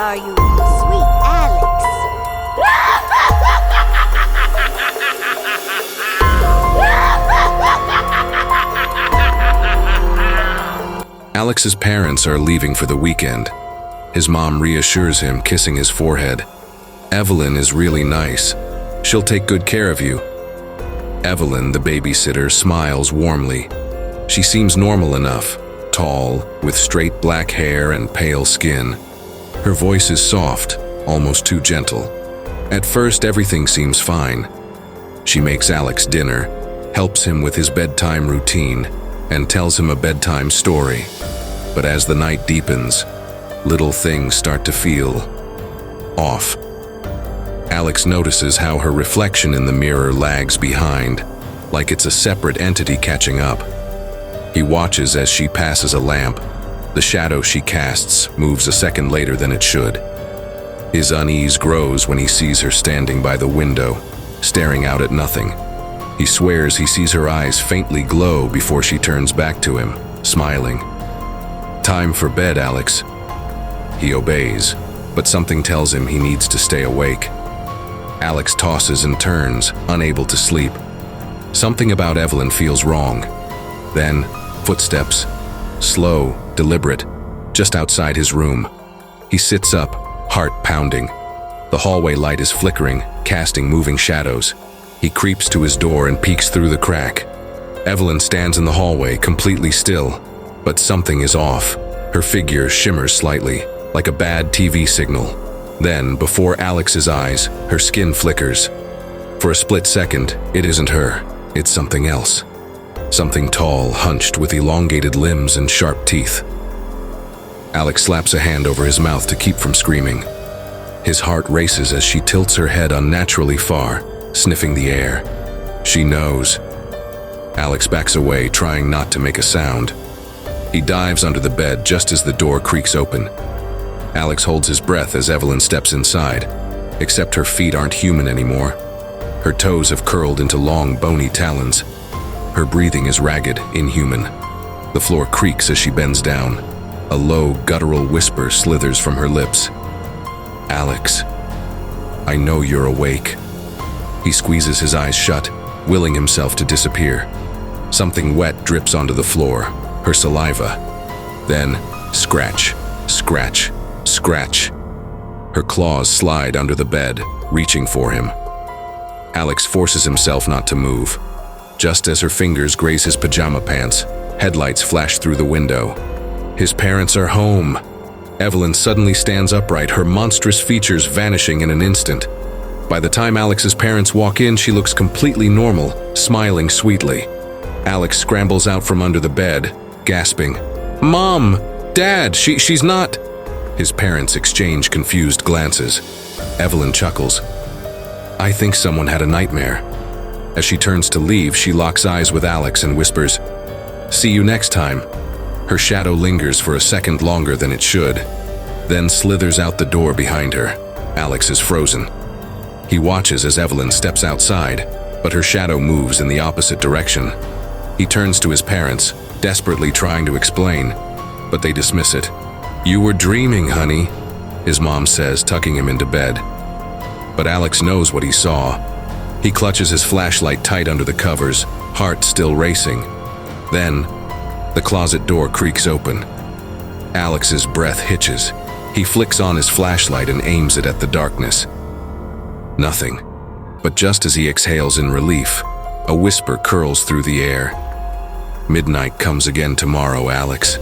are you, sweet Alex? Alex's parents are leaving for the weekend. His mom reassures him, kissing his forehead. Evelyn is really nice. She'll take good care of you. Evelyn, the babysitter, smiles warmly. She seems normal enough, tall, with straight black hair and pale skin. Her voice is soft, almost too gentle. At first, everything seems fine. She makes Alex dinner, helps him with his bedtime routine, and tells him a bedtime story. But as the night deepens, little things start to feel off. Alex notices how her reflection in the mirror lags behind, like it's a separate entity catching up. He watches as she passes a lamp. The shadow she casts moves a second later than it should. His unease grows when he sees her standing by the window, staring out at nothing. He swears he sees her eyes faintly glow before she turns back to him, smiling. "Time for bed, Alex." He obeys, but something tells him he needs to stay awake. Alex tosses and turns, unable to sleep. Something about Evelyn feels wrong. Then, footsteps, slow, deliberate, just outside his room. He sits up, heart pounding. The hallway light is flickering, casting moving shadows. He creeps to his door and peeks through the crack. Evelyn stands in the hallway, completely still, but something is off. Her figure shimmers slightly, like a bad TV signal. Then, before Alex's eyes, her skin flickers. For a split second, it isn't her, it's something else. Something tall, hunched, with elongated limbs and sharp teeth. Alex slaps a hand over his mouth to keep from screaming. His heart races as she tilts her head unnaturally far, sniffing the air. She knows. Alex backs away, trying not to make a sound. He dives under the bed just as the door creaks open. Alex holds his breath as Evelyn steps inside, except her feet aren't human anymore. Her toes have curled into long, bony talons. Her breathing is ragged, inhuman. The floor creaks as she bends down. A low, guttural whisper slithers from her lips. "Alex, I know you're awake." He squeezes his eyes shut, willing himself to disappear. Something wet drips onto the floor, her saliva. Then, scratch, scratch, scratch. Her claws slide under the bed, reaching for him. Alex forces himself not to move. Just as her fingers graze his pajama pants, headlights flash through the window. His parents are home. Evelyn suddenly stands upright, her monstrous features vanishing in an instant. By the time Alex's parents walk in, she looks completely normal, smiling sweetly. Alex scrambles out from under the bed, gasping, "Mom! Dad! She's not..." His parents exchange confused glances. Evelyn chuckles. "I think someone had a nightmare." As she turns to leave, she locks eyes with Alex and whispers, "See you next time." Her shadow lingers for a second longer than it should, then slithers out the door behind her. Alex is frozen. He watches as Evelyn steps outside, but her shadow moves in the opposite direction. He turns to his parents, desperately trying to explain, but they dismiss it. "You were dreaming, honey," his mom says, tucking him into bed. But Alex knows what he saw. He clutches his flashlight tight under the covers, heart still racing. Then, the closet door creaks open. Alex's breath hitches. He flicks on his flashlight and aims it at the darkness. Nothing. But just as he exhales in relief, a whisper curls through the air. "Midnight comes again tomorrow, Alex."